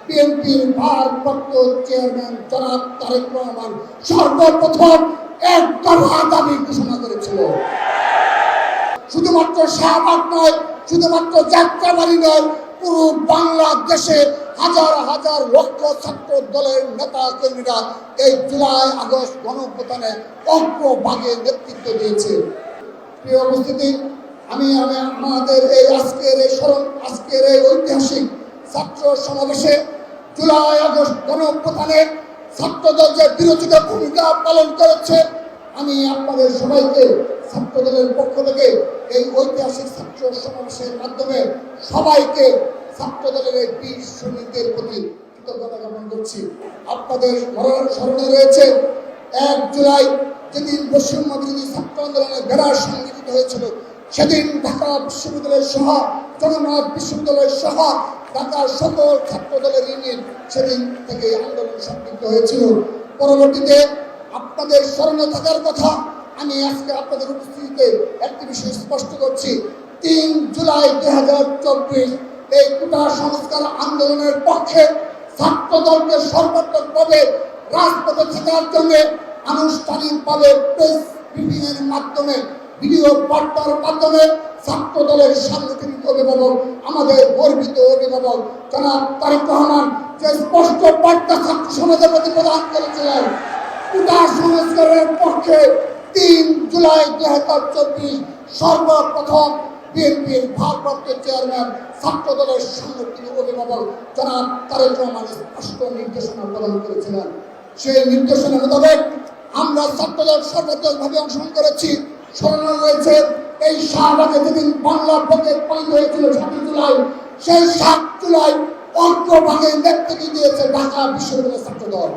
বিএনপির ভারপ্রাপ্ত চেয়ারম্যান জনাব তারেক রহমান সর্বপ্রথম এক দফা দাবি ঘোষণা করেছিল। শুধুমাত্র শাহবাগ নয়, শুধুমাত্র যাত্রাবাড়ি নয়, পুরো বাংলাদেশে হাজার হাজার লক্ষ ছাত্র দলের নেতা কর্মীরা এই জুলাই আগস্ট গণঅভ্যুত্থানে অগ্রভাগে নেতৃত্ব দিয়েছে। প্রিয় উপস্থিতি, আমি আমাদের এই আজকের এই ঐতিহাসিক ছাত্র সমাবেশে জুলাই আগস্ট গণঅভ্যুত্থানে ছাত্রদল যে বিরোচিত ভূমিকা পালন করেছে, আমি আপনাদের সবাইকে ছাত্রদলের পক্ষ থেকে এই ঐতিহাসিক ছাত্র সমাবেশের মাধ্যমে সবাইকে ছাত্রদলের এই বীর সৈনিকদের প্রতি কৃতজ্ঞতা জ্ঞাপন করছি। আপনাদের স্মরণে রয়েছে 1 জুলাই যেদিন বৈষম্য বিরোধী ছাত্র আন্দোলনের বেড়ার সংগঠিত হয়েছিল, সেদিন ঢাকা বিশ্ববিদ্যালয়ের সহ জগন্নাথ বিশ্ববিদ্যালয়ের সহ ঢাকার সকল ছাত্র দলের ইউনিয়ন সেদিন থেকে আন্দোলন সংগঠিত হয়েছিল। পরবর্তীতে আপনাদের স্মরণে থাকার কথা আমি আজকে আপনাদের উপস্থিতিতে একটি বিষয় স্পষ্ট করছি। 3 জুলাই 2024 এই কোটা সংস্কার আন্দোলনের পক্ষে ছাত্র দলকে সর্বাত্মকভাবে রাজপথে থাকার জন্য আনুষ্ঠানিকভাবে প্রেস ব্রিফিং এর মাধ্যমে, ভিডিও বার্তার মাধ্যমে ছাত্র দলের সাংগঠনিক অভিভাবক, আমাদের গর্বিত অভিভাবক জনাব তারেক রহমান যে স্পষ্ট বার্তা ছাত্র সমাজের প্রতি প্রদান করেছিলেন, কোটা সংস্কারের পক্ষে 3 জুলাই 2024 সর্বপ্রথম বিএনপির ভারপ্রাপ্ত চেয়ারম্যান ছাত্র দলের সাংগঠনিক অভিভাবক জনাব তারেক রহমান স্পষ্ট নির্দেশনা প্রদান করেছিলেন। সেই নির্দেশনা মোতাবেক আমরা ছাত্রদল সর্বাত্মকভাবে অংশগ্রহণ করেছি। স্মরণে রয়েছে এই শাহবাগে যেদিন বাংলা ভোটের পালিত হয়েছিল 7 জুলাই, সেই 7 জুলাই অগ্রভাগে নেতৃত্ব দিয়েছে ঢাকা বিশ্ববিদ্যালয়ের ছাত্রদল।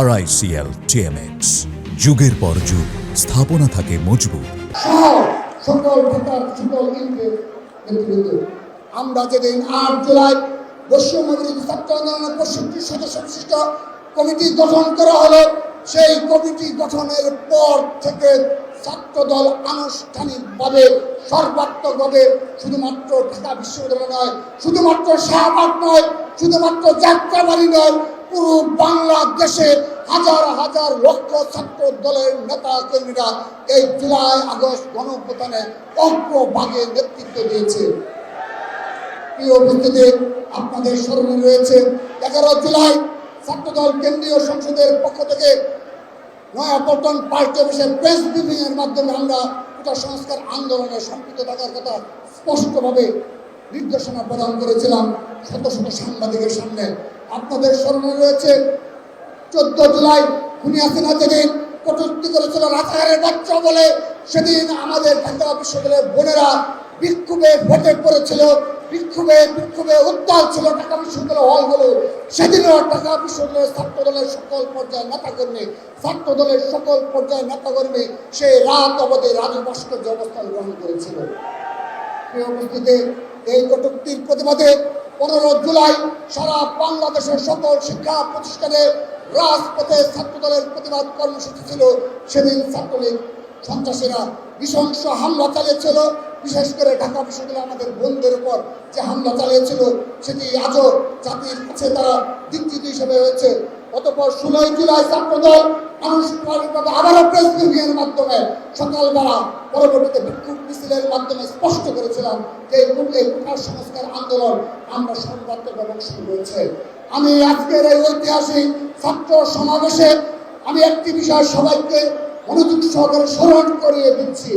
RICL TMX, যুগের পর যুগ স্থাপনা থাকে মজবুত। সকল ঢাকার সকল ইউনিটের নেতৃবৃন্দ, আমরা যেদিন 8 জুলাই বৈষম্য বিরোধী ছাত্র আন্দোলনের 65 সদস্য বিশিষ্ট কমিটি গঠন করা হলো, সেই কমিটি গঠনের পর থেকে ছাত্রদল আনুষ্ঠানিকভাবে সর্বাত্মকভাবে শুধুমাত্র ঢাকা বিশ্ববিদ্যালয় নয়, শুধুমাত্র শাহবাগ নয়, শুধুমাত্র যাত্রাবাড়ি নয়, পুরো বাংলাদেশে হাজার হাজার লক্ষ ছাত্র দলের নেতা কর্মীরা এই জুলাই আগস্ট গণঅভ্যুত্থানে অগ্রভাগে নেতৃত্ব দিয়েছে। প্রিয় উপস্থিতি, আপনাদের স্মরণে রয়েছে 11 জুলাই ছাত্রদল কেন্দ্রীয় সংসদের পক্ষ থেকে নয়াপল্টন পার্টি অফিসের প্রেস ব্রিফিং এর মাধ্যমে আমরা কোটা সংস্কার আন্দোলনে সম্পৃক্ত থাকার কথা স্পষ্টভাবে নির্দেশনা প্রদান করেছিলাম শত শত সাংবাদিকের সামনে। আপনাদের স্মরণে রয়েছে 14 জুলাই খুনি হাসিনা যেদিন কটূক্তি করেছিল রাজাকারের বাচ্চা বলে, সেদিন আমাদের ঢাকা বিশ্ববিদ্যালয়ের বোনেরা বিক্ষোভে ফেটে পড়েছিল, বিক্ষোভে উত্তাল ছিল ঢাকা বিশ্ববিদ্যালয় হলগুলো। সেদিনও ঢাকা বিশ্ববিদ্যালয়ের ছাত্র দলের সকল পর্যায়ের নেতাকর্মী, ছাত্র দলের সকল পর্যায়ের নেতাকর্মী সেই রাত অবধি রাজু ভাস্কর্য অবস্থান গ্রহণ করেছিল। প্রিয় উপস্থিতি, এই কটূক্তির প্রতিবাদে 15 জুলাই সারা বাংলাদেশের সকল শিক্ষা প্রতিষ্ঠানে রাজপথে ছাত্রদলের প্রতিবাদ কর্মসূচি ছিল। সেদিন ছাত্রলীগ সন্ত্রাসীরা নৃশংস হামলা চালিয়েছিল, বিশেষ করে ঢাকা বিশ্ববিদ্যালয় আমাদের বোনদের উপর যে হামলা চালিয়েছিল, সেটি আজও জাতির কাছে তারা দিকচিত হিসেবে হয়েছে। অতঃপর 16 জুলাই ছাত্রদল আনুষ্ঠানিকভাবে আবারও প্রেস ব্রিফিং এর মাধ্যমে সকালবেলা পরবর্তীতে বিক্ষোভ মিছিলের মাধ্যমে স্পষ্ট করেছিলাম যে এই কোটা সংস্কার আন্দোলন আমরা সর্বাত্মকভাবে অংশগ্রহণ করেছে। আমি আজকের এই ঐতিহাসিক ছাত্র সমাবেশে আমি একটি বিষয় সবাইকে মনোযোগ সহকারে স্মরণ করিয়ে দিচ্ছি।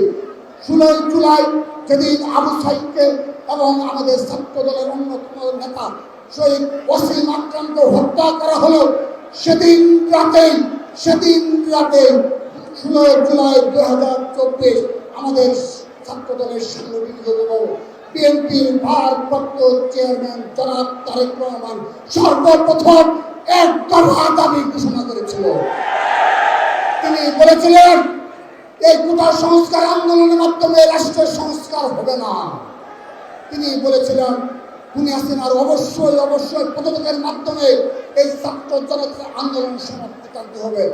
16 জুলাই যেদিন আবু সাইদকে এবং আমাদের ছাত্র দলের অন্যতম নেতা শহীদ ওয়াসিম আকরামকে হত্যা করা হলো, সেদিন রাতে 16 জুলাই 2024 আমাদের ছাত্র দলের সাংগঠনিক অভিভাবক বিএনপির ভারপ্রাপ্ত চেয়ারম্যান জনাব তারেক রহমান সর্বপ্রথম এক দফা দাবি ঘোষণা করেছিল। তিনি বলেছিলেন এই কোটা সংস্কার আন্দোলনের মাধ্যমে রাষ্ট্রের সংস্কার হবে না। তিনি বলেছিলেন খুনি হাসিনার অবশ্যই পদত্যাগের মাধ্যমে এই ছাত্র জনতার আন্দোলন সমাপ্তি টানতে হবে।